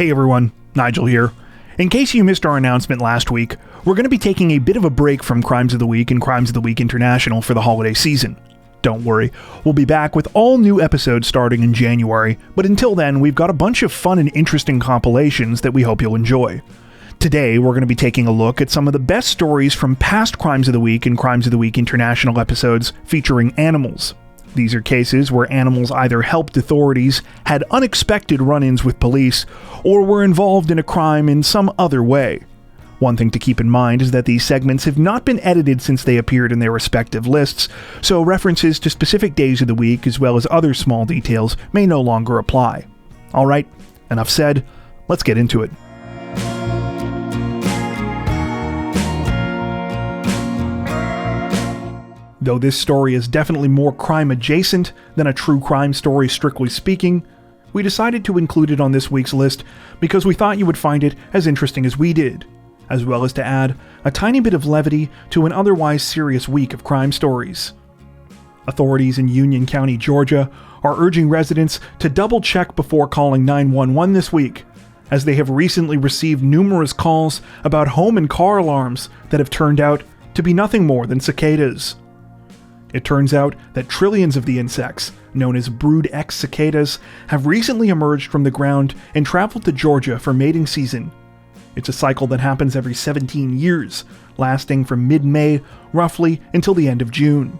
Hey everyone, Nigel here. In case you missed our announcement last week, we're going to be taking a bit of a break from Crimes of the Week and Crimes of the Week International for the holiday season. Don't worry, we'll be back with all new episodes starting in January, but until then, we've got a bunch of fun and interesting compilations that we hope you'll enjoy. Today, we're going to be taking a look at some of the best stories from past Crimes of the Week and Crimes of the Week International episodes featuring animals. These are cases where animals either helped authorities, had unexpected run-ins with police, or were involved in a crime in some other way. One thing to keep in mind is that these segments have not been edited since they appeared in their respective lists, so references to specific days of the week as well as other small details may no longer apply. Alright, enough said, let's get into it. Though this story is definitely more crime-adjacent than a true crime story strictly speaking, we decided to include it on this week's list because we thought you would find it as interesting as we did, as well as to add a tiny bit of levity to an otherwise serious week of crime stories. Authorities in Union County, Georgia, are urging residents to double-check before calling 911 this week, as they have recently received numerous calls about home and car alarms that have turned out to be nothing more than cicadas. It turns out that trillions of the insects, known as Brood X cicadas, have recently emerged from the ground and traveled to Georgia for mating season. It's a cycle that happens every 17 years, lasting from mid-May roughly until the end of June.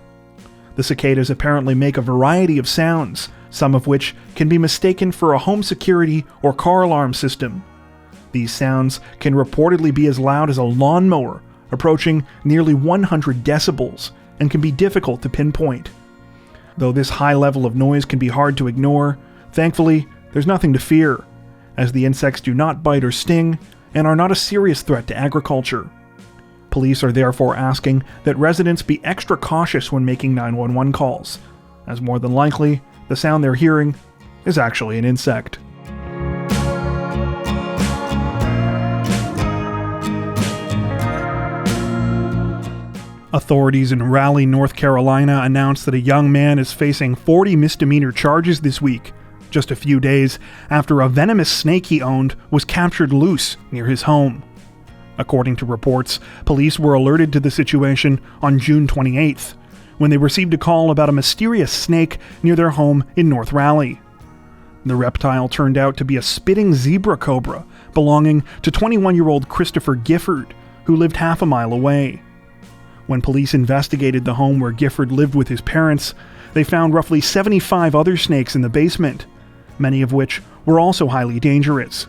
The cicadas apparently make a variety of sounds, some of which can be mistaken for a home security or car alarm system. These sounds can reportedly be as loud as a lawnmower, approaching nearly 100 decibels, and can be difficult to pinpoint. Though this high level of noise can be hard to ignore, thankfully, there's nothing to fear, as the insects do not bite or sting, and are not a serious threat to agriculture. Police are therefore asking that residents be extra cautious when making 911 calls, as more than likely, the sound they're hearing is actually an insect. Authorities in Raleigh, North Carolina announced that a young man is facing 40 misdemeanor charges this week, just a few days after a venomous snake he owned was captured loose near his home. According to reports, police were alerted to the situation on June 28th, when they received a call about a mysterious snake near their home in North Raleigh. The reptile turned out to be a spitting zebra cobra belonging to 21-year-old Christopher Gifford, who lived half a mile away. When police investigated the home where Gifford lived with his parents, they found roughly 75 other snakes in the basement, many of which were also highly dangerous.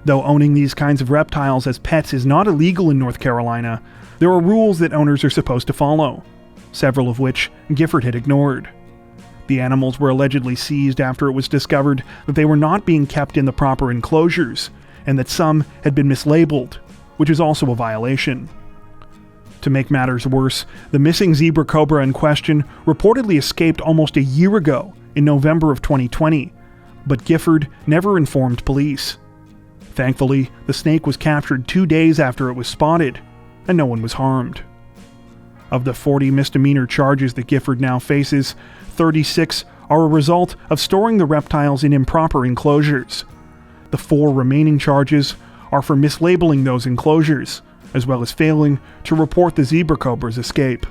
Though owning these kinds of reptiles as pets is not illegal in North Carolina, there are rules that owners are supposed to follow, several of which Gifford had ignored. The animals were allegedly seized after it was discovered that they were not being kept in the proper enclosures, and that some had been mislabeled, which is also a violation. To make matters worse, the missing zebra cobra in question reportedly escaped almost a year ago, in November of 2020, but Gifford never informed police. Thankfully, the snake was captured 2 days after it was spotted, and no one was harmed. Of the 40 misdemeanor charges that Gifford now faces, 36 are a result of storing the reptiles in improper enclosures. The 4 remaining charges are for mislabeling those enclosures, as well as failing to report the zebra cobra's escape.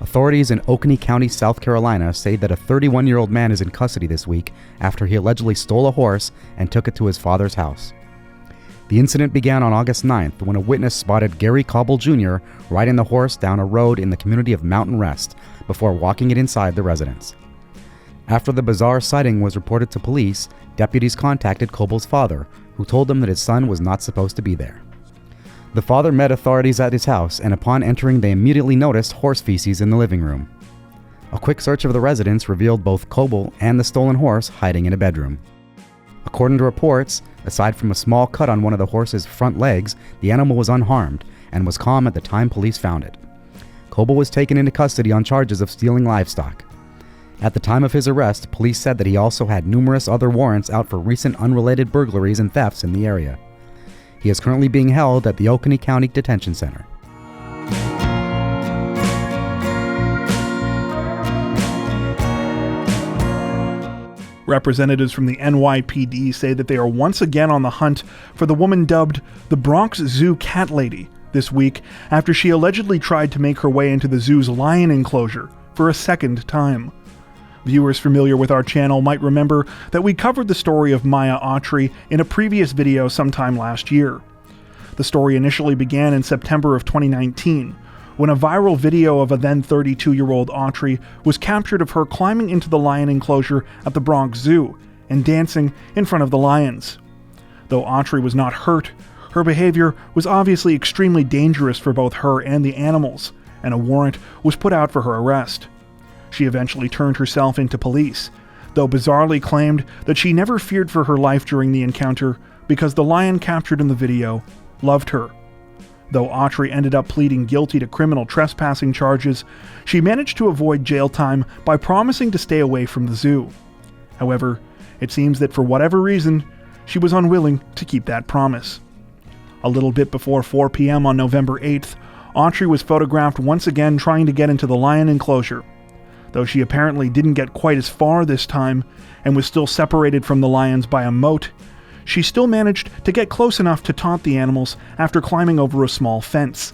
Authorities in Oconee County, South Carolina say that a 31-year-old man is in custody this week after he allegedly stole a horse and took it to his father's house. The incident began on August 9th when a witness spotted Gary Cobble Jr. riding the horse down a road in the community of Mountain Rest before walking it inside the residence. After the bizarre sighting was reported to police, deputies contacted Cobble's father, who told them that his son was not supposed to be there. The father met authorities at his house, and upon entering they immediately noticed horse feces in the living room. A quick search of the residence revealed both Coble and the stolen horse hiding in a bedroom. According to reports, aside from a small cut on one of the horse's front legs, the animal was unharmed and was calm at the time police found it. Coble was taken into custody on charges of stealing livestock. At the time of his arrest, police said that he also had numerous other warrants out for recent unrelated burglaries and thefts in the area. He is currently being held at the Oconee County Detention Center. Representatives from the NYPD say that they are once again on the hunt for the woman dubbed the Bronx Zoo Cat Lady this week after she allegedly tried to make her way into the zoo's lion enclosure for a second time. Viewers familiar with our channel might remember that we covered the story of Maya Autry in a previous video sometime last year. The story initially began in September of 2019, when a viral video of a then 32-year-old Autry was captured of her climbing into the lion enclosure at the Bronx Zoo and dancing in front of the lions. Though Autry was not hurt, her behavior was obviously extremely dangerous for both her and the animals, and a warrant was put out for her arrest. She eventually turned herself into police, though bizarrely claimed that she never feared for her life during the encounter because the lion captured in the video loved her. Though Autry ended up pleading guilty to criminal trespassing charges, she managed to avoid jail time by promising to stay away from the zoo. However, it seems that for whatever reason, she was unwilling to keep that promise. A little bit before 4 p.m. on November 8th, Autry was photographed once again trying to get into the lion enclosure. Though she apparently didn't get quite as far this time and was still separated from the lions by a moat, she still managed to get close enough to taunt the animals after climbing over a small fence.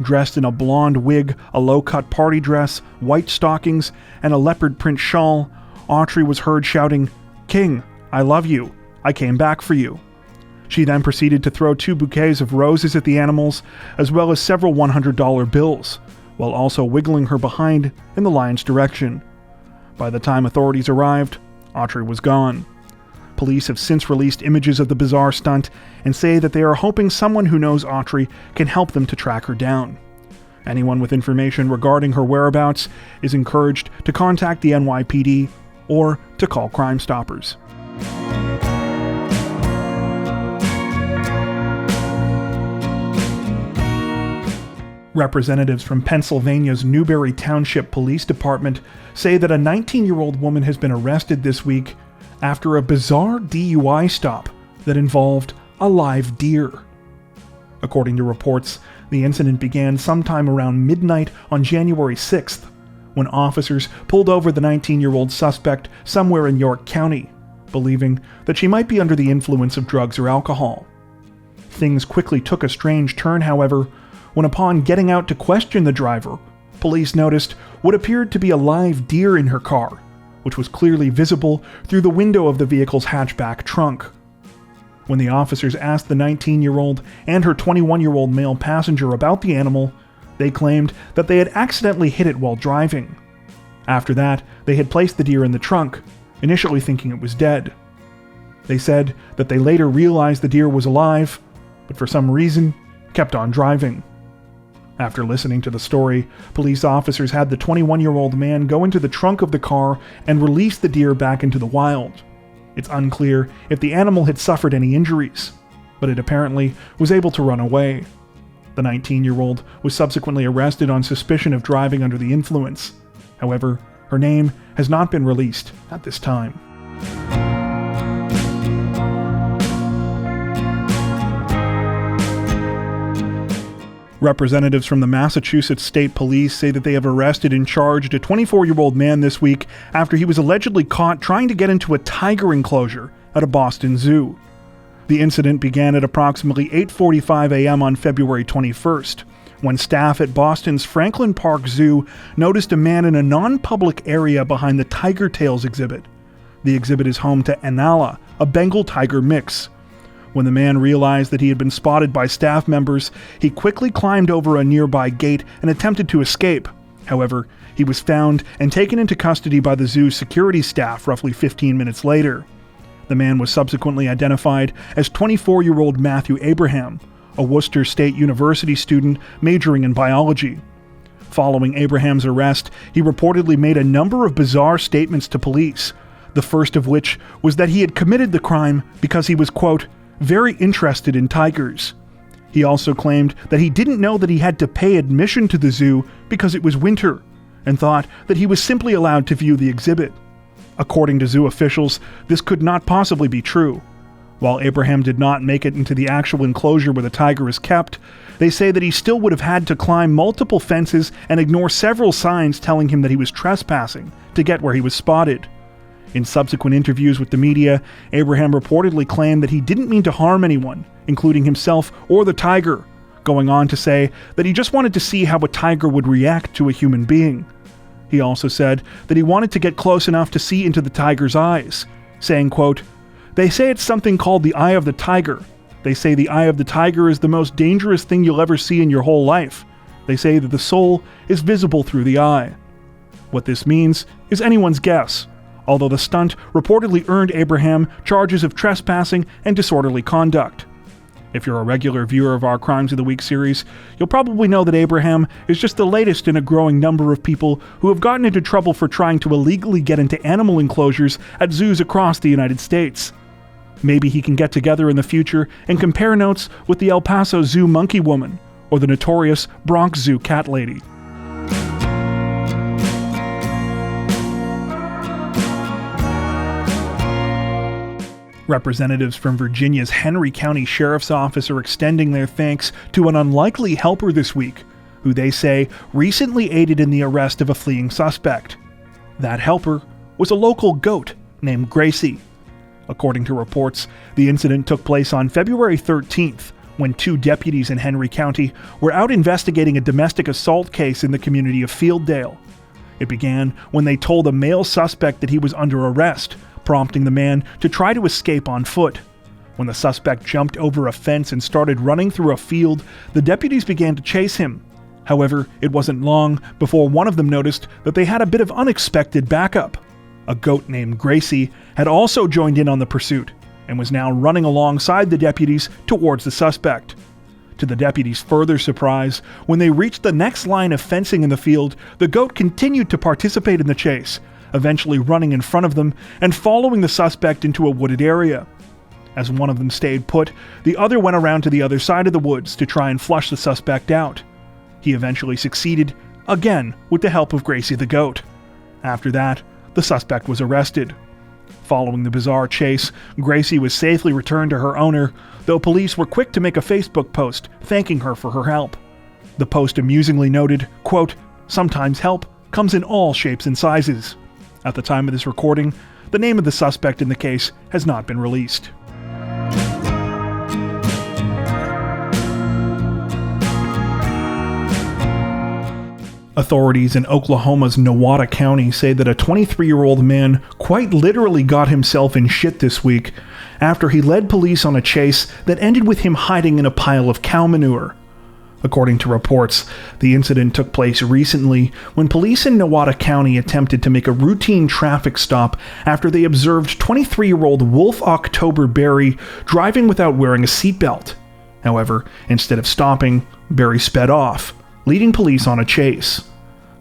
Dressed in a blonde wig, a low-cut party dress, white stockings, and a leopard print shawl, Autry was heard shouting, "King, I love you. I came back for you." She then proceeded to throw 2 bouquets of roses at the animals, as well as several $100 bills, while also wiggling her behind in the lion's direction. By the time authorities arrived, Autry was gone. Police have since released images of the bizarre stunt and say that they are hoping someone who knows Autry can help them to track her down. Anyone with information regarding her whereabouts is encouraged to contact the NYPD or to call Crime Stoppers. Representatives from Pennsylvania's Newberry Township Police Department say that a 19-year-old woman has been arrested this week after a bizarre DUI stop that involved a live deer. According to reports, the incident began sometime around midnight on January 6th, when officers pulled over the 19-year-old suspect somewhere in York County, believing that she might be under the influence of drugs or alcohol. Things quickly took a strange turn, however, when upon getting out to question the driver, police noticed what appeared to be a live deer in her car, which was clearly visible through the window of the vehicle's hatchback trunk. When the officers asked the 19-year-old and her 21-year-old male passenger about the animal, they claimed that they had accidentally hit it while driving. After that, they had placed the deer in the trunk, initially thinking it was dead. They said that they later realized the deer was alive, but for some reason, kept on driving. After listening to the story, police officers had the 21-year-old man go into the trunk of the car and release the deer back into the wild. It's unclear if the animal had suffered any injuries, but it apparently was able to run away. The 19-year-old was subsequently arrested on suspicion of driving under the influence. However, her name has not been released at this time. Representatives from the Massachusetts State Police say that they have arrested and charged a 24-year-old man this week after he was allegedly caught trying to get into a tiger enclosure at a Boston zoo. The incident began at approximately 8:45 a.m. on February 21st, when staff at Boston's Franklin Park Zoo noticed a man in a non-public area behind the Tiger Tails exhibit. The exhibit is home to Anala, a Bengal tiger mix. When the man realized that he had been spotted by staff members, he quickly climbed over a nearby gate and attempted to escape. However, he was found and taken into custody by the zoo's security staff roughly 15 minutes later. The man was subsequently identified as 24-year-old Matthew Abraham, a Worcester State University student majoring in biology. Following Abraham's arrest, he reportedly made a number of bizarre statements to police, the first of which was that he had committed the crime because he was, quote, very interested in tigers. He also claimed that he didn't know that he had to pay admission to the zoo because it was winter, and thought that he was simply allowed to view the exhibit. According to zoo officials, this could not possibly be true. While Abraham did not make it into the actual enclosure where the tiger is kept, they say that he still would have had to climb multiple fences and ignore several signs telling him that he was trespassing to get where he was spotted. In subsequent interviews with the media, Abraham reportedly claimed that he didn't mean to harm anyone, including himself or the tiger, going on to say that he just wanted to see how a tiger would react to a human being. He also said that he wanted to get close enough to see into the tiger's eyes, saying, quote, "They say it's something called the eye of the tiger. They say the eye of the tiger is the most dangerous thing you'll ever see in your whole life. They say that the soul is visible through the eye." What this means is anyone's guess, although the stunt reportedly earned Abraham charges of trespassing and disorderly conduct. If you're a regular viewer of our Crimes of the Week series, you'll probably know that Abraham is just the latest in a growing number of people who have gotten into trouble for trying to illegally get into animal enclosures at zoos across the United States. Maybe he can get together in the future and compare notes with the El Paso Zoo monkey woman or the notorious Bronx Zoo cat lady. Representatives from Virginia's Henry County Sheriff's Office are extending their thanks to an unlikely helper this week, who they say recently aided in the arrest of a fleeing suspect. That helper was a local goat named Gracie. According to reports, the incident took place on February 13th, when two deputies in Henry County were out investigating a domestic assault case in the community of Fieldale. It began when they told a male suspect that he was under arrest, prompting the man to try to escape on foot. When the suspect jumped over a fence and started running through a field, the deputies began to chase him. However, it wasn't long before one of them noticed that they had a bit of unexpected backup. A goat named Gracie had also joined in on the pursuit and was now running alongside the deputies towards the suspect. To the deputies' further surprise, when they reached the next line of fencing in the field, the goat continued to participate in the chase, eventually running in front of them and following the suspect into a wooded area. As one of them stayed put, the other went around to the other side of the woods to try and flush the suspect out. He eventually succeeded, again with the help of Gracie the goat. After that, the suspect was arrested. Following the bizarre chase, Gracie was safely returned to her owner, though police were quick to make a Facebook post thanking her for her help. The post amusingly noted, quote, "Sometimes help comes in all shapes and sizes." At the time of this recording, the name of the suspect in the case has not been released. Authorities in Oklahoma's Nowata County say that a 23-year-old man quite literally got himself in shit this week after he led police on a chase that ended with him hiding in a pile of cow manure. According to reports, the incident took place recently when police in Nowata County attempted to make a routine traffic stop after they observed 23-year-old Wolf October Berry driving without wearing a seatbelt. However, instead of stopping, Berry sped off, leading police on a chase.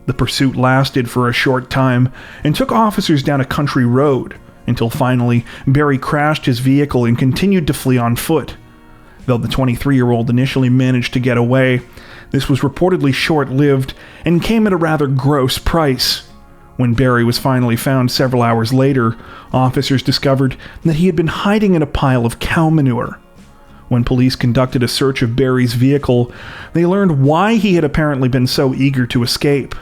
The pursuit lasted for a short time and took officers down a country road, until finally Berry crashed his vehicle and continued to flee on foot. Though the 23-year-old initially managed to get away, this was reportedly short-lived and came at a rather gross price. When Berry was finally found several hours later, officers discovered that he had been hiding in a pile of cow manure. When police conducted a search of Berry's vehicle, they learned why he had apparently been so eager to escape.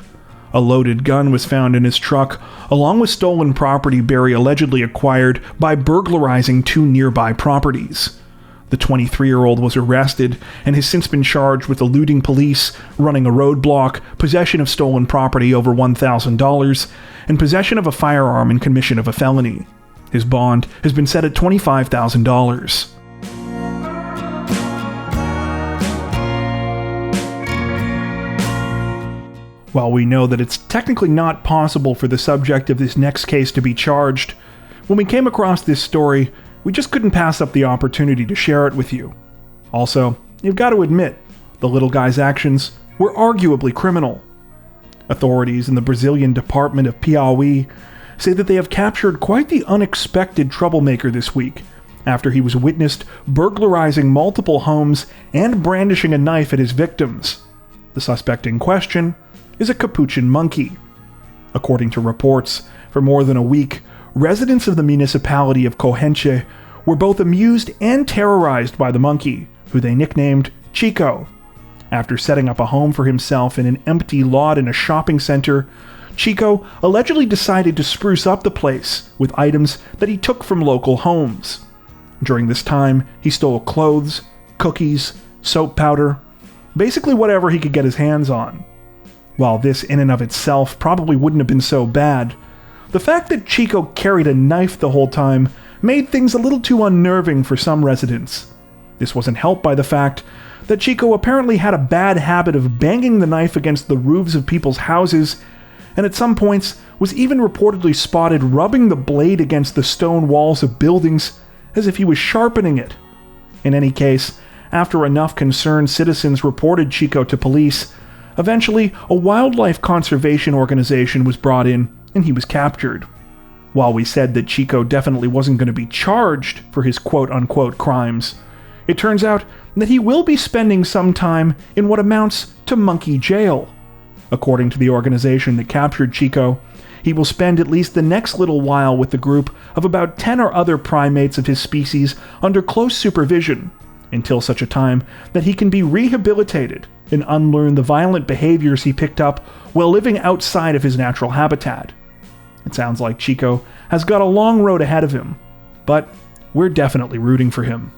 A loaded gun was found in his truck, along with stolen property Berry allegedly acquired by burglarizing two nearby properties. The 23-year-old was arrested and has since been charged with eluding police, running a roadblock, possession of stolen property over $1,000, and possession of a firearm in commission of a felony. His bond has been set at $25,000. While we know that it's technically not possible for the subject of this next case to be charged, when we came across this story, we just couldn't pass up the opportunity to share it with you. Also, you've got to admit, the little guy's actions were arguably criminal. Authorities in the Brazilian department of Piauí say that they have captured quite the unexpected troublemaker this week, after he was witnessed burglarizing multiple homes and brandishing a knife at his victims. The suspect in question is a capuchin monkey. According to reports, for more than a week, residents of the municipality of Corrente were both amused and terrorized by the monkey, who they nicknamed Chico. After setting up a home for himself in an empty lot in a shopping center, Chico allegedly decided to spruce up the place with items that he took from local homes. During this time, he stole clothes, cookies, soap powder, basically whatever he could get his hands on. While this in and of itself probably wouldn't have been so bad, the fact that Chico carried a knife the whole time made things a little too unnerving for some residents. This wasn't helped by the fact that Chico apparently had a bad habit of banging the knife against the roofs of people's houses, and at some points was even reportedly spotted rubbing the blade against the stone walls of buildings as if he was sharpening it. In any case, after enough concerned citizens reported Chico to police, eventually a wildlife conservation organization was brought in and he was captured. While we said that Chico definitely wasn't going to be charged for his quote-unquote crimes, it turns out that he will be spending some time in what amounts to monkey jail. According to the organization that captured Chico, he will spend at least the next little while with the group of about 10 or other primates of his species under close supervision, until such a time that he can be rehabilitated and unlearn the violent behaviors he picked up while living outside of his natural habitat. It sounds like Chico has got a long road ahead of him, but we're definitely rooting for him.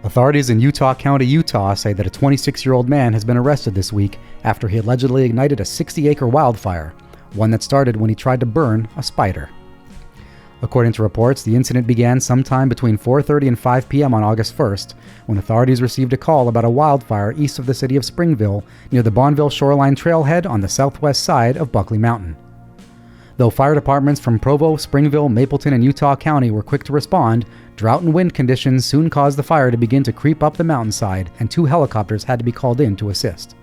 Authorities in Utah County, Utah say that a 26-year-old man has been arrested this week after he allegedly ignited a 60-acre wildfire, one that started when he tried to burn a spider. According to reports, the incident began sometime between 4:30 and 5 p.m. on August 1st, when authorities received a call about a wildfire east of the city of Springville near the Bonneville Shoreline Trailhead on the southwest side of Buckley Mountain. Though fire departments from Provo, Springville, Mapleton, and Utah County were quick to respond, drought and wind conditions soon caused the fire to begin to creep up the mountainside, and 2 helicopters had to be called in to assist.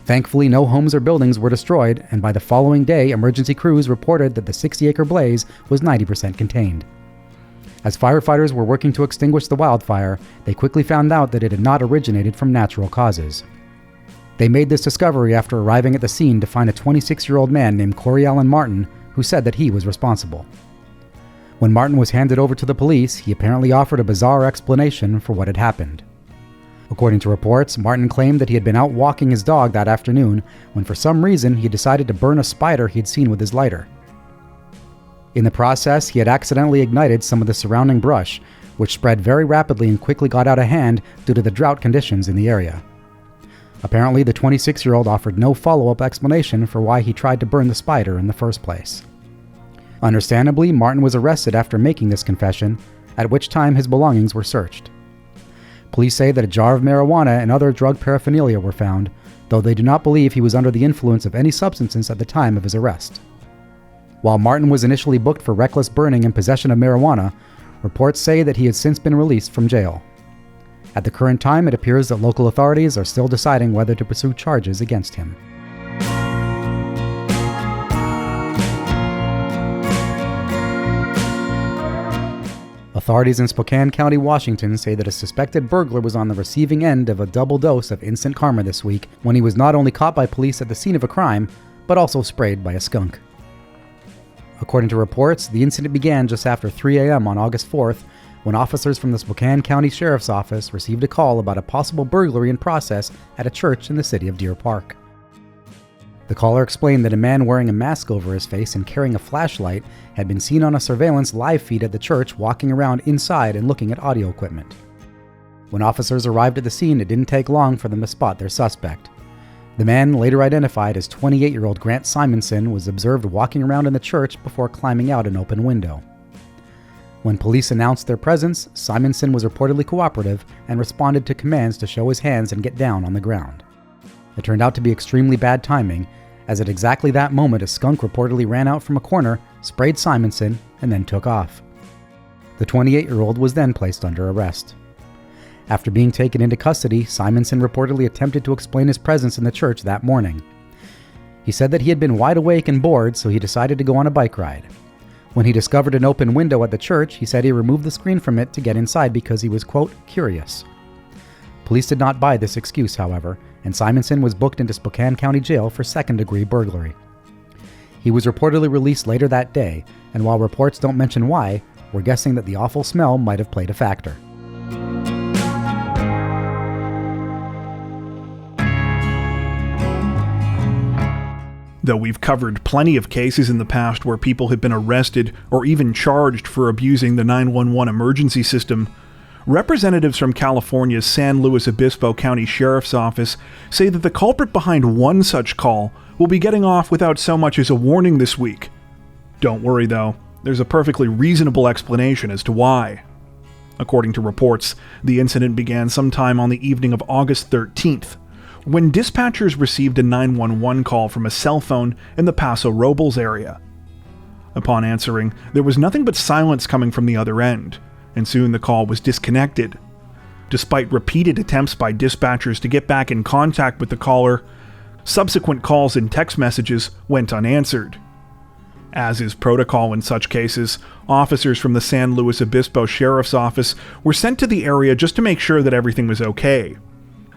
Thankfully, no homes or buildings were destroyed, and by the following day, emergency crews reported that the 60-acre blaze was 90% contained. As firefighters were working to extinguish the wildfire, they quickly found out that it had not originated from natural causes. They made this discovery after arriving at the scene to find a 26-year-old man named Corey Allen Martin, who said that he was responsible. When Martin was handed over to the police, he apparently offered a bizarre explanation for what had happened. According to reports, Martin claimed that he had been out walking his dog that afternoon when for some reason he decided to burn a spider he'd seen with his lighter. In the process, he had accidentally ignited some of the surrounding brush, which spread very rapidly and quickly got out of hand due to the drought conditions in the area. Apparently, the 26-year-old offered no follow-up explanation for why he tried to burn the spider in the first place. Understandably, Martin was arrested after making this confession, at which time his belongings were searched. Police say that a jar of marijuana and other drug paraphernalia were found, though they do not believe he was under the influence of any substances at the time of his arrest. While Martin was initially booked for reckless burning and possession of marijuana, reports say that he has since been released from jail. At the current time, it appears that local authorities are still deciding whether to pursue charges against him. Authorities in Spokane County, Washington say that a suspected burglar was on the receiving end of a double dose of instant karma this week when he was not only caught by police at the scene of a crime, but also sprayed by a skunk. According to reports, the incident began just after 3 a.m. on August 4th when officers from the Spokane County Sheriff's Office received a call about a possible burglary in process at a church in the city of Deer Park. The caller explained that a man wearing a mask over his face and carrying a flashlight had been seen on a surveillance live feed at the church walking around inside and looking at audio equipment. When officers arrived at the scene, it didn't take long for them to spot their suspect. The man, later identified as 28-year-old Grant Simonson, was observed walking around in the church before climbing out an open window. When police announced their presence, Simonson was reportedly cooperative and responded to commands to show his hands and get down on the ground. It turned out to be extremely bad timing, as at exactly that moment a skunk reportedly ran out from a corner, sprayed Simonson, and then took off. The 28-year-old was then placed under arrest. After being taken into custody, Simonson reportedly attempted to explain his presence in the church that morning. He said that he had been wide awake and bored, so he decided to go on a bike ride. When he discovered an open window at the church, he said he removed the screen from it to get inside because he was, quote, curious. Police did not buy this excuse, however, and Simonson was booked into Spokane County Jail for second-degree burglary. He was reportedly released later that day, and while reports don't mention why, we're guessing that the awful smell might have played a factor. Though we've covered plenty of cases in the past where people have been arrested or even charged for abusing the 911 emergency system, representatives from California's San Luis Obispo County Sheriff's Office say that the culprit behind one such call will be getting off without so much as a warning this week. Don't worry though, there's a perfectly reasonable explanation as to why. According to reports, the incident began sometime on the evening of August 13th, when dispatchers received a 911 call from a cell phone in the Paso Robles area. Upon answering, there was nothing but silence coming from the other end, and soon the call was disconnected. Despite repeated attempts by dispatchers to get back in contact with the caller, subsequent calls and text messages went unanswered. As is protocol in such cases, officers from the San Luis Obispo Sheriff's Office were sent to the area just to make sure that everything was okay.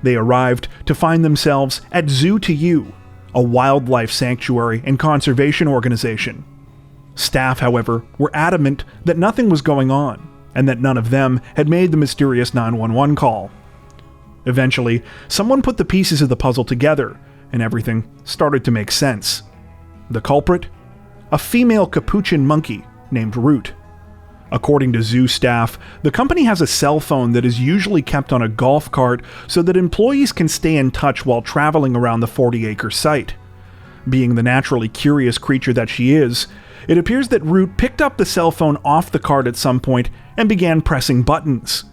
They arrived to find themselves at Zoo to You, a wildlife sanctuary and conservation organization. Staff, however, were adamant that nothing was going on, and that none of them had made the mysterious 911 call. Eventually, someone put the pieces of the puzzle together, and everything started to make sense. The culprit? A female capuchin monkey named Root. According to zoo staff, the company has a cell phone that is usually kept on a golf cart so that employees can stay in touch while traveling around the 40-acre site. Being the naturally curious creature that she is, it appears that Root picked up the cell phone off the cart at some point and began pressing buttons.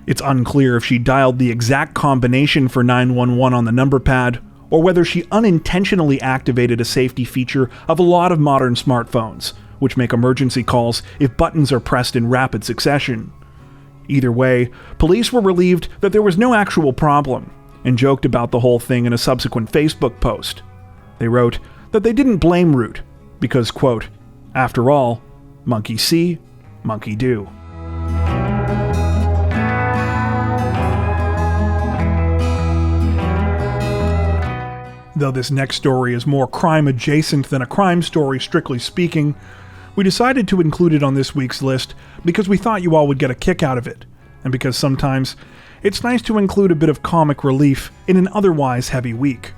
It's unclear if she dialed the exact combination for 911 on the number pad, or whether she unintentionally activated a safety feature of a lot of modern smartphones, which make emergency calls if buttons are pressed in rapid succession. Either way, police were relieved that there was no actual problem, and joked about the whole thing in a subsequent Facebook post. They wrote that they didn't blame Root, because, quote, "After all, monkey see, monkey do." Though this next story is more crime adjacent than a crime story strictly speaking, we decided to include it on this week's list because we thought you all would get a kick out of it, and because sometimes it's nice to include a bit of comic relief in an otherwise heavy week.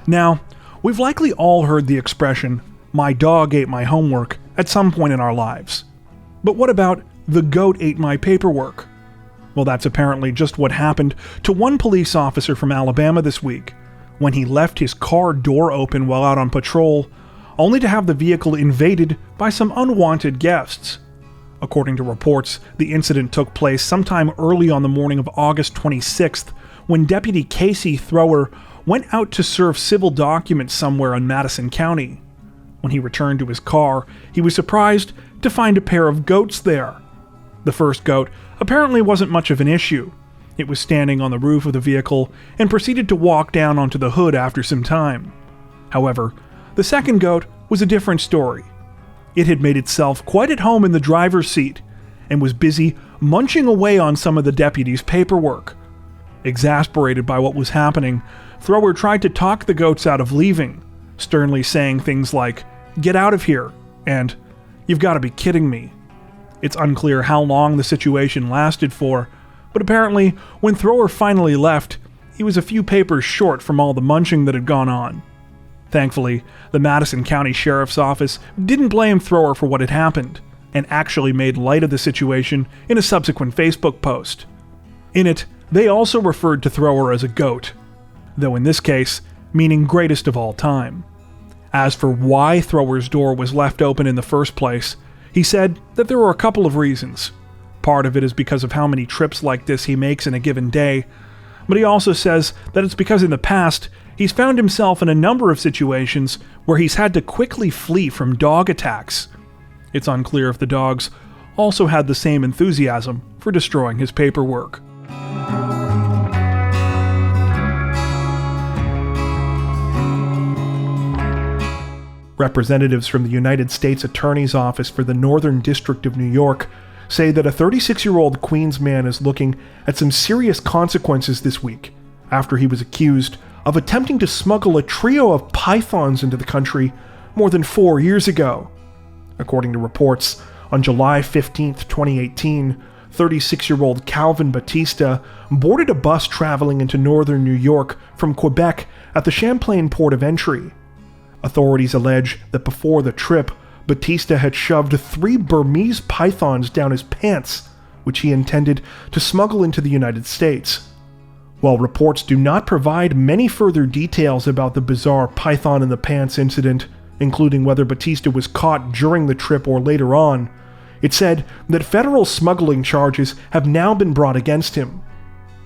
Now, we've likely all heard the expression, "my dog ate my homework," at some point in our lives. But what about "the goat ate my paperwork"? Well, that's apparently just what happened to one police officer from Alabama this week, when he left his car door open while out on patrol, only to have the vehicle invaded by some unwanted guests. According to reports, the incident took place sometime early on the morning of August 26th, when Deputy Casey Thrower went out to serve civil documents somewhere in Madison County. When he returned to his car, he was surprised to find a pair of goats there. The first goat apparently wasn't much of an issue. It was standing on the roof of the vehicle and proceeded to walk down onto the hood after some time. However, the second goat was a different story. It had made itself quite at home in the driver's seat and was busy munching away on some of the deputy's paperwork. Exasperated by what was happening, Thrower tried to talk the goats out of leaving, sternly saying things like, "Get out of here," and "You've got to be kidding me." It's unclear how long the situation lasted for, but apparently when Thrower finally left, he was a few papers short from all the munching that had gone on. Thankfully, the Madison County Sheriff's Office didn't blame Thrower for what had happened, and actually made light of the situation in a subsequent Facebook post. In it, they also referred to Thrower as a goat, though in this case, meaning greatest of all time. As for why Thrower's door was left open in the first place, he said that there were a couple of reasons. Part of it is because of how many trips like this he makes in a given day, but he also says that it's because in the past, he's found himself in a number of situations where he's had to quickly flee from dog attacks. It's unclear if the dogs also had the same enthusiasm for destroying his paperwork. Representatives from the United States Attorney's Office for the Northern District of New York say that a 36-year-old Queens man is looking at some serious consequences this week after he was accused of attempting to smuggle a trio of pythons into the country more than 4 years ago. According to reports, on July 15, 2018, 36-year-old Calvin Batista boarded a bus traveling into northern New York from Quebec at the Champlain port of entry. Authorities allege that before the trip, Batista had shoved 3 Burmese pythons down his pants, which he intended to smuggle into the United States. While reports do not provide many further details about the bizarre python in the pants incident, including whether Batista was caught during the trip or later on, it said that federal smuggling charges have now been brought against him.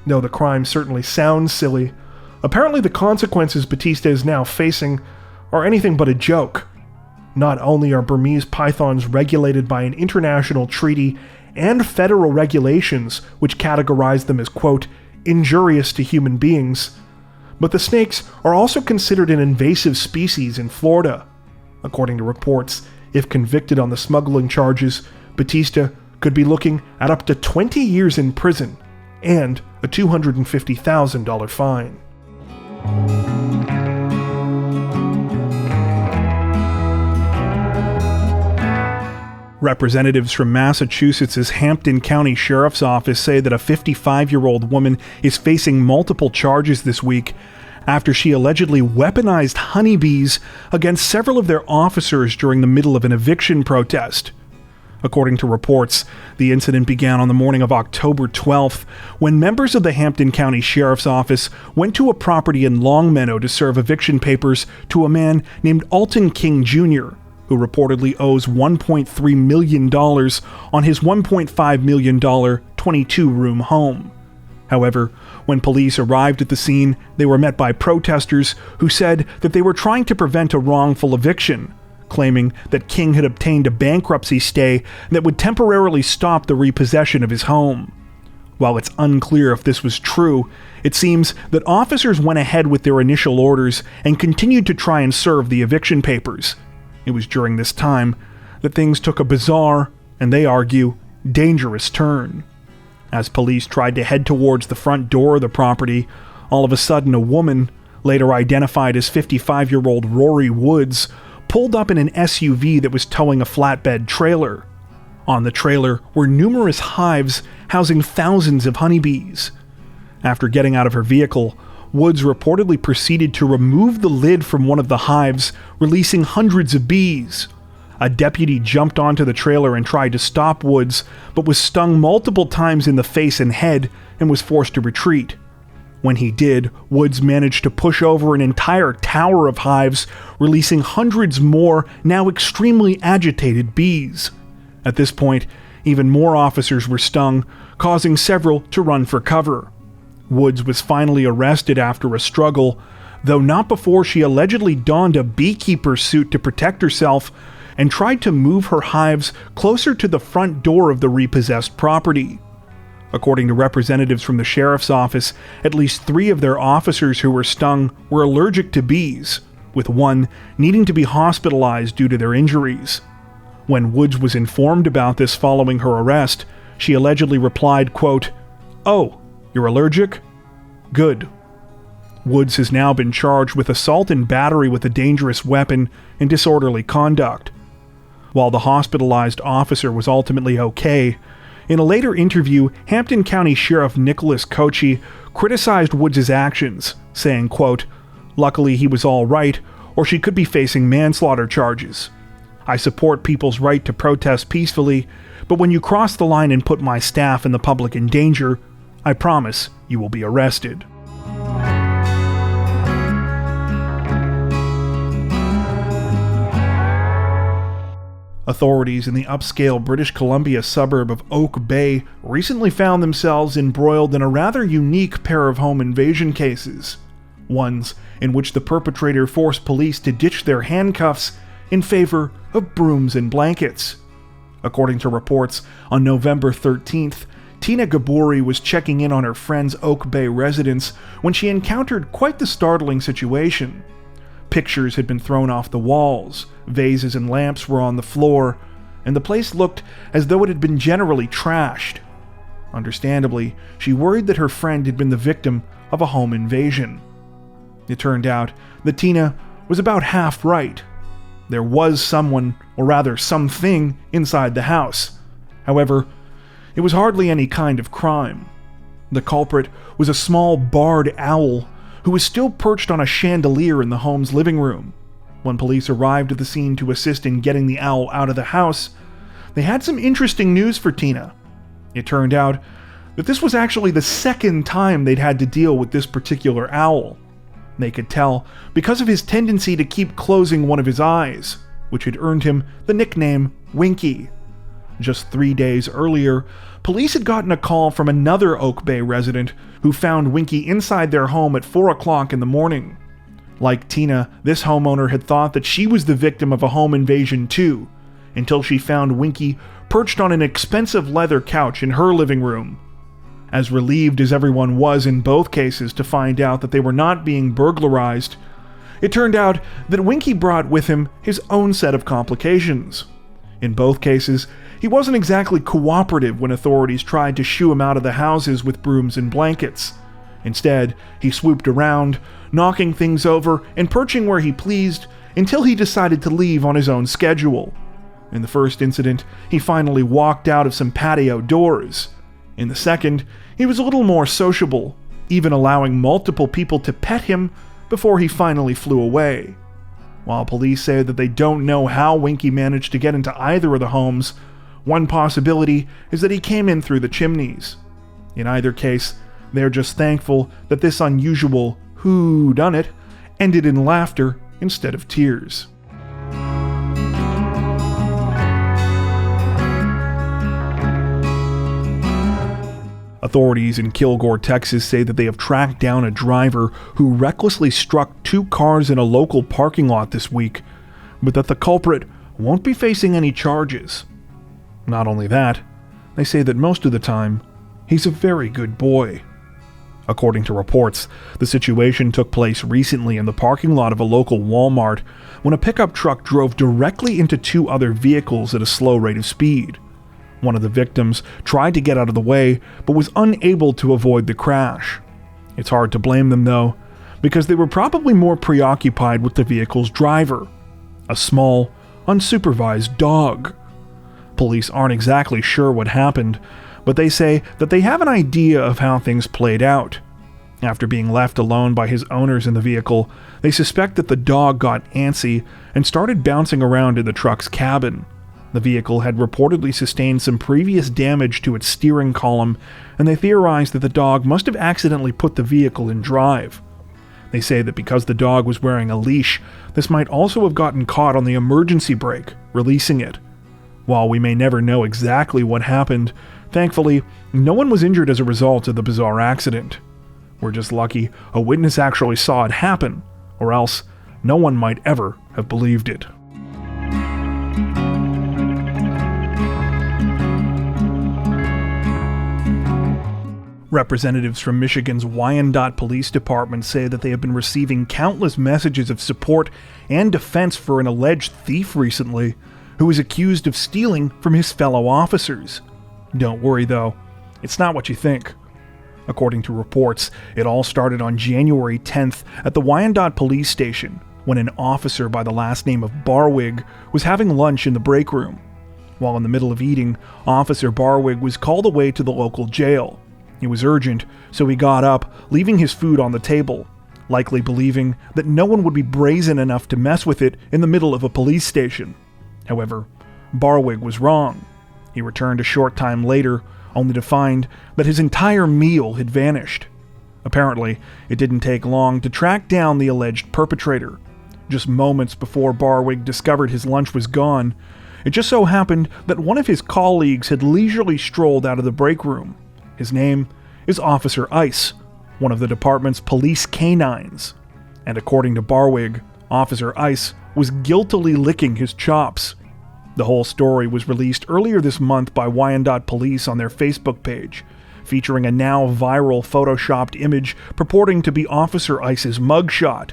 Though the crime certainly sounds silly, apparently the consequences Batista is now facing are anything but a joke. Not only are Burmese pythons regulated by an international treaty and federal regulations which categorize them as, quote, injurious to human beings, but the snakes are also considered an invasive species in Florida. According to reports, if convicted on the smuggling charges, Batista could be looking at up to 20 years in prison and a $250,000 fine. Representatives from Massachusetts' Hampton County Sheriff's Office say that a 55-year-old woman is facing multiple charges this week after she allegedly weaponized honeybees against several of their officers during the middle of an eviction protest. According to reports, the incident began on the morning of October 12th when members of the Hampton County Sheriff's Office went to a property in Longmeadow to serve eviction papers to a man named Alton King Jr., who reportedly owes $1.3 million on his $1.5 million 22-room home. However, when police arrived at the scene, they were met by protesters who said that they were trying to prevent a wrongful eviction, claiming that King had obtained a bankruptcy stay that would temporarily stop the repossession of his home. While it's unclear if this was true, it seems that officers went ahead with their initial orders and continued to try and serve the eviction papers. It was during this time that things took a bizarre, and they argue, dangerous turn. As police tried to head towards the front door of the property, all of a sudden a woman, later identified as 55-year-old Rory Woods, pulled up in an SUV that was towing a flatbed trailer. On the trailer were numerous hives housing thousands of honeybees. After getting out of her vehicle, Woods reportedly proceeded to remove the lid from one of the hives, releasing hundreds of bees. A deputy jumped onto the trailer and tried to stop Woods, but was stung multiple times in the face and head and was forced to retreat. When he did, Woods managed to push over an entire tower of hives, releasing hundreds more, now extremely agitated bees. At this point, even more officers were stung, causing several to run for cover. Woods was finally arrested after a struggle, though not before she allegedly donned a beekeeper's suit to protect herself and tried to move her hives closer to the front door of the repossessed property. According to representatives from the sheriff's office, at least 3 of their officers who were stung were allergic to bees, with one needing to be hospitalized due to their injuries. When Woods was informed about this following her arrest, she allegedly replied, quote, "Oh, you're allergic? Good." Woods has now been charged with assault and battery with a dangerous weapon and disorderly conduct. While the hospitalized officer was ultimately okay, in a later interview, Hampton County Sheriff Nicholas Cochee criticized Woods' actions, saying, quote, "Luckily he was all right, or she could be facing manslaughter charges. I support people's right to protest peacefully, but when you cross the line and put my staff and the public in danger, I promise you will be arrested." Authorities in the upscale British Columbia suburb of Oak Bay recently found themselves embroiled in a rather unique pair of home invasion cases. Ones in which the perpetrator forced police to ditch their handcuffs in favor of brooms and blankets. According to reports, on November 13th, Tina Gabori was checking in on her friend's Oak Bay residence when she encountered quite the startling situation. Pictures had been thrown off the walls, vases and lamps were on the floor, and the place looked as though it had been generally trashed. Understandably, she worried that her friend had been the victim of a home invasion. It turned out that Tina was about half right. There was someone, or rather something, inside the house. However, it was hardly any kind of crime. The culprit was a small barred owl who was still perched on a chandelier in the home's living room. When police arrived at the scene to assist in getting the owl out of the house, they had some interesting news for Tina. It turned out that this was actually the second time they'd had to deal with this particular owl. They could tell because of his tendency to keep closing one of his eyes, which had earned him the nickname Winky. Just 3 days earlier, police had gotten a call from another Oak Bay resident who found Winky inside their home at 4 o'clock in the morning. Like Tina, this homeowner had thought that she was the victim of a home invasion too, until she found Winky perched on an expensive leather couch in her living room. As relieved as everyone was in both cases to find out that they were not being burglarized, it turned out that Winky brought with him his own set of complications. In both cases, he wasn't exactly cooperative when authorities tried to shoo him out of the houses with brooms and blankets. Instead, he swooped around, knocking things over and perching where he pleased until he decided to leave on his own schedule. In the first incident, he finally walked out of some patio doors. In the second, he was a little more sociable, even allowing multiple people to pet him before he finally flew away. While police say that they don't know how Winky managed to get into either of the homes, one possibility is that he came in through the chimneys. In either case, they're just thankful that this unusual whodunit ended in laughter instead of tears. Authorities in Kilgore, Texas say that they have tracked down a driver who recklessly struck 2 cars in a local parking lot this week, but that the culprit won't be facing any charges. Not only that, they say that most of the time, he's a very good boy. According to reports, the situation took place recently in the parking lot of a local Walmart when a pickup truck drove directly into 2 other vehicles at a slow rate of speed. One of the victims tried to get out of the way, but was unable to avoid the crash. It's hard to blame them, though, because they were probably more preoccupied with the vehicle's driver, a small, unsupervised dog. Police aren't exactly sure what happened, but they say that they have an idea of how things played out. After being left alone by his owners in the vehicle, they suspect that the dog got antsy and started bouncing around in the truck's cabin. The vehicle had reportedly sustained some previous damage to its steering column, and they theorized that the dog must have accidentally put the vehicle in drive. They say that because the dog was wearing a leash, this might also have gotten caught on the emergency brake, releasing it. While we may never know exactly what happened, thankfully, no one was injured as a result of the bizarre accident. We're just lucky a witness actually saw it happen, or else no one might ever have believed it. Representatives from Michigan's Wyandotte Police Department say that they have been receiving countless messages of support and defense for an alleged thief recently, who is accused of stealing from his fellow officers. Don't worry though, it's not what you think. According to reports, it all started on January 10th at the Wyandotte Police Station, when an officer by the last name of Barwig was having lunch in the break room. While in the middle of eating, Officer Barwig was called away to the local jail. It was urgent, so he got up, leaving his food on the table, likely believing that no one would be brazen enough to mess with it in the middle of a police station. However, Barwig was wrong. He returned a short time later, only to find that his entire meal had vanished. Apparently, it didn't take long to track down the alleged perpetrator. Just moments before Barwig discovered his lunch was gone, it just so happened that one of his colleagues had leisurely strolled out of the break room. His name is Officer Ice, one of the department's police canines. And according to Barwig, Officer Ice was guiltily licking his chops. The whole story was released earlier this month by Wyandotte Police on their Facebook page, featuring a now viral photoshopped image purporting to be Officer Ice's mugshot.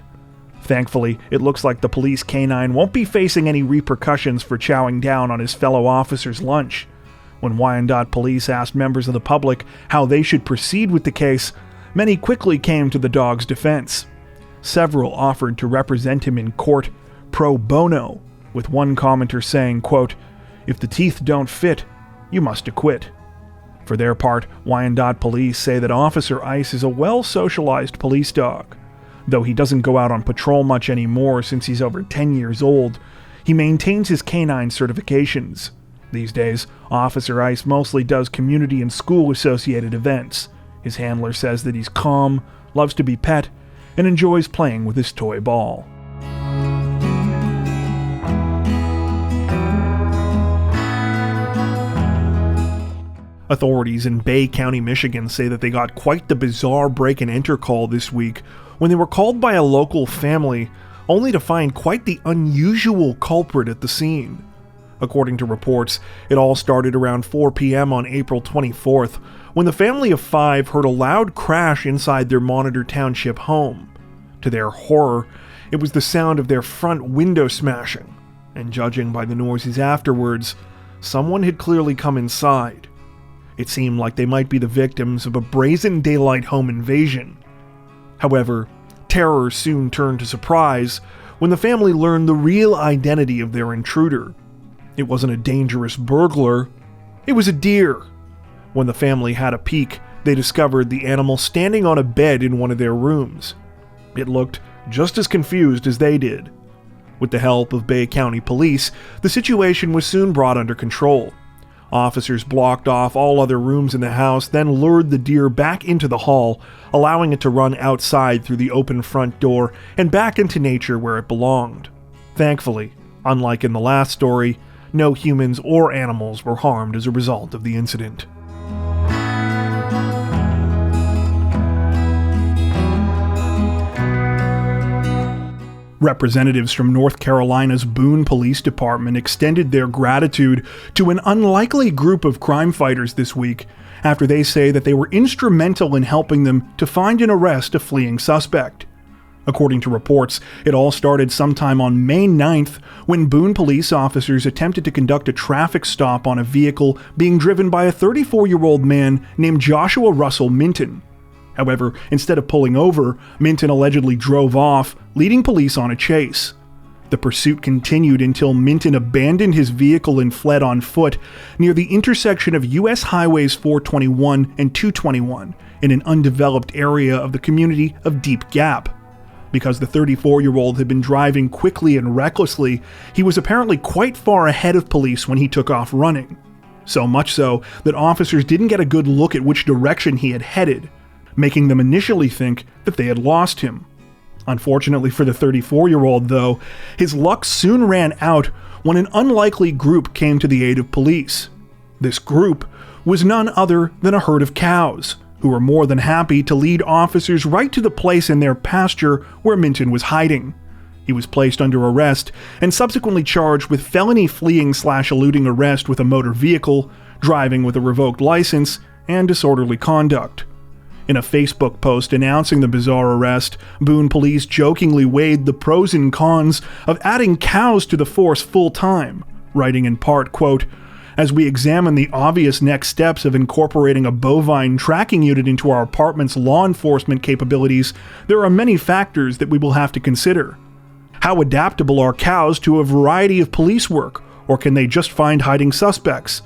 Thankfully, it looks like the police canine won't be facing any repercussions for chowing down on his fellow officer's lunch. When Wyandotte Police asked members of the public how they should proceed with the case, many quickly came to the dog's defense. Several offered to represent him in court pro bono, with one commenter saying, quote, "If the teeth don't fit, you must acquit." For their part, Wyandotte Police say that Officer Ice is a well-socialized police dog. Though he doesn't go out on patrol much anymore since he's over 10 years old, he maintains his canine certifications. These days, Officer Ice mostly does community and school-associated events. His handler says that he's calm, loves to be pet, and enjoys playing with his toy ball. Authorities in Bay County, Michigan say that they got quite the bizarre break-and-enter call this week when they were called by a local family, only to find quite the unusual culprit at the scene. According to reports, it all started around 4 p.m. on April 24th, when the family of 5 heard a loud crash inside their Monitor Township home. To their horror, it was the sound of their front window smashing, and judging by the noises afterwards, someone had clearly come inside. It seemed like they might be the victims of a brazen daylight home invasion. However, terror soon turned to surprise when the family learned the real identity of their intruder. It wasn't a dangerous burglar, it was a deer. When the family had a peek, they discovered the animal standing on a bed in one of their rooms. It looked just as confused as they did. With the help of Bay County Police, the situation was soon brought under control. Officers blocked off all other rooms in the house, then lured the deer back into the hall, allowing it to run outside through the open front door and back into nature where it belonged. Thankfully, unlike in the last story, no humans or animals were harmed as a result of the incident. Representatives from North Carolina's Boone Police Department extended their gratitude to an unlikely group of crime fighters this week after they say that they were instrumental in helping them to find and arrest a fleeing suspect. According to reports, it all started sometime on May 9th when Boone police officers attempted to conduct a traffic stop on a vehicle being driven by a 34-year-old man named Joshua Russell Minton. However, instead of pulling over, Minton allegedly drove off, leading police on a chase. The pursuit continued until Minton abandoned his vehicle and fled on foot near the intersection of U.S. Highways 421 and 221 in an undeveloped area of the community of Deep Gap. Because the 34-year-old had been driving quickly and recklessly, he was apparently quite far ahead of police when he took off running. So much so that officers didn't get a good look at which direction he had headed, making them initially think that they had lost him. Unfortunately for the 34-year-old, though, his luck soon ran out when an unlikely group came to the aid of police. This group was none other than a herd of cows, who were more than happy to lead officers right to the place in their pasture where Minton was hiding. He was placed under arrest and subsequently charged with felony fleeing/eluding arrest with a motor vehicle, driving with a revoked license, and disorderly conduct. In a Facebook post announcing the bizarre arrest, Boone police jokingly weighed the pros and cons of adding cows to the force full-time, writing in part, quote, "As we examine the obvious next steps of incorporating a bovine tracking unit into our department's law enforcement capabilities, there are many factors that we will have to consider. How adaptable are cows to a variety of police work, or can they just find hiding suspects?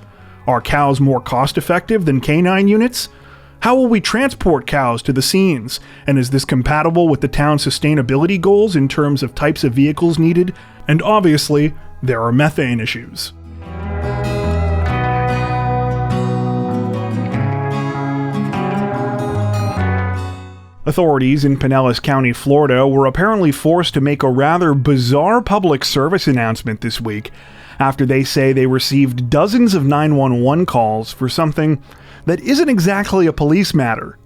Are cows more cost-effective than canine units? How will we transport cows to the scenes, and is this compatible with the town's sustainability goals in terms of types of vehicles needed? And obviously, there are methane issues." Authorities in Pinellas County, Florida, were apparently forced to make a rather bizarre public service announcement this week after they say they received dozens of 911 calls for something that isn't exactly a police matter.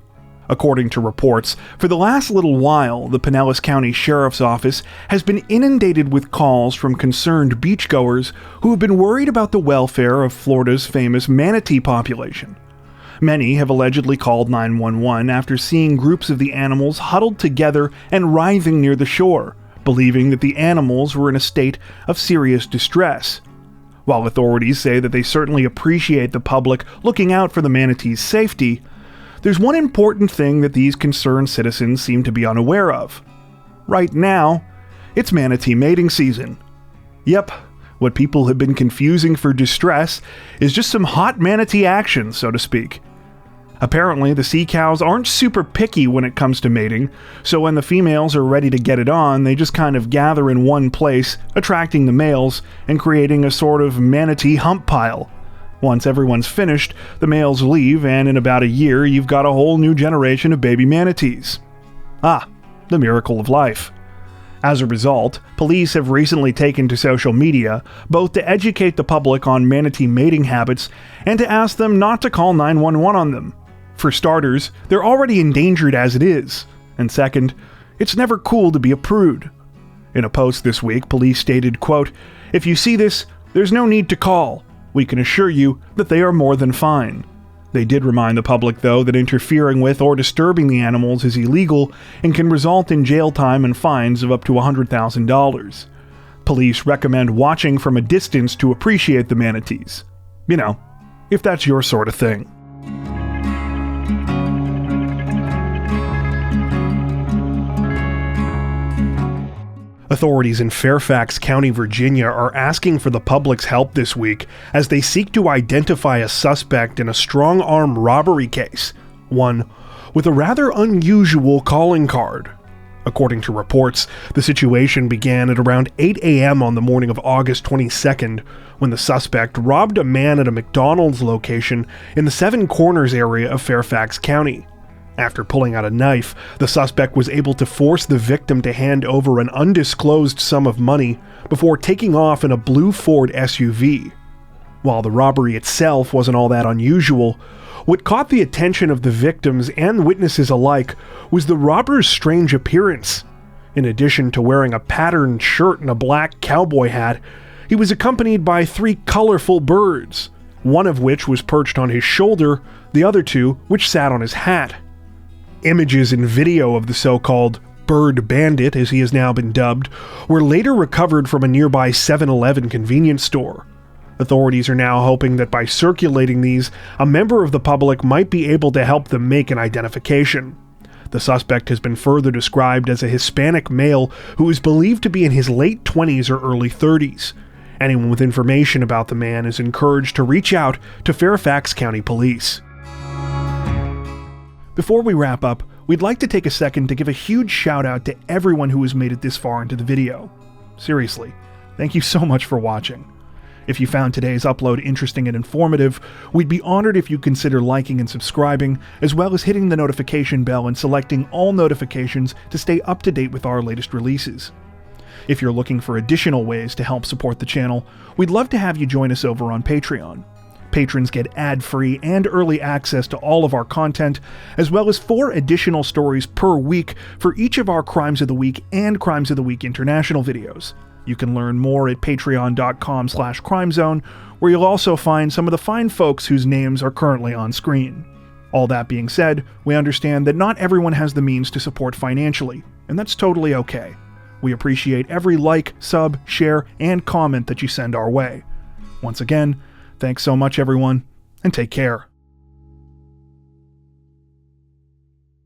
According to reports, for the last little while, the Pinellas County Sheriff's Office has been inundated with calls from concerned beachgoers who have been worried about the welfare of Florida's famous manatee population. Many have allegedly called 911 after seeing groups of the animals huddled together and writhing near the shore, believing that the animals were in a state of serious distress. While authorities say that they certainly appreciate the public looking out for the manatee's safety, there's one important thing that these concerned citizens seem to be unaware of. Right now, it's manatee mating season. Yep, what people have been confusing for distress is just some hot manatee action, so to speak. Apparently, the sea cows aren't super picky when it comes to mating, so when the females are ready to get it on, they just kind of gather in one place, attracting the males and creating a sort of manatee hump pile. Once everyone's finished, the males leave, and in about a year, you've got a whole new generation of baby manatees. Ah, the miracle of life. As a result, police have recently taken to social media, both to educate the public on manatee mating habits and to ask them not to call 911 on them. For starters, they're already endangered as it is, and second, it's never cool to be a prude. In a post this week, police stated, quote, "If you see this, there's no need to call. We can assure you that they are more than fine." They did remind the public, though, that interfering with or disturbing the animals is illegal and can result in jail time and fines of up to $100,000. Police recommend watching from a distance to appreciate the manatees. You know, if that's your sort of thing. Authorities in Fairfax County, Virginia are asking for the public's help this week as they seek to identify a suspect in a strong-arm robbery case, one with a rather unusual calling card. According to reports, the situation began at around 8 a.m. on the morning of August 22nd, when the suspect robbed a man at a McDonald's location in the Seven Corners area of Fairfax County. After pulling out a knife, the suspect was able to force the victim to hand over an undisclosed sum of money before taking off in a blue Ford SUV. While the robbery itself wasn't all that unusual, what caught the attention of the victims and witnesses alike was the robber's strange appearance. In addition to wearing a patterned shirt and a black cowboy hat, he was accompanied by 3 colorful birds, one of which was perched on his shoulder, the other 2 which sat on his hat. Images and video of the so-called Bird Bandit, as he has now been dubbed, were later recovered from a nearby 7-Eleven convenience store. Authorities are now hoping that by circulating these, a member of the public might be able to help them make an identification. The suspect has been further described as a Hispanic male who is believed to be in his late 20s or early 30s. Anyone with information about the man is encouraged to reach out to Fairfax County Police. Before we wrap up, we'd like to take a second to give a huge shout out to everyone who has made it this far into the video. Seriously, thank you so much for watching. If you found today's upload interesting and informative, we'd be honored if you consider liking and subscribing, as well as hitting the notification bell and selecting all notifications to stay up to date with our latest releases. If you're looking for additional ways to help support the channel, we'd love to have you join us over on Patreon. Patrons get ad-free and early access to all of our content, as well as 4 additional stories per week for each of our Crimes of the Week and Crimes of the Week International videos. You can learn more at patreon.com/crimezone, where you'll also find some of the fine folks whose names are currently on screen. All that being said, we understand that not everyone has the means to support financially, and that's totally okay. We appreciate every like, sub, share, and comment that you send our way. Once again, thanks so much, everyone, and take care.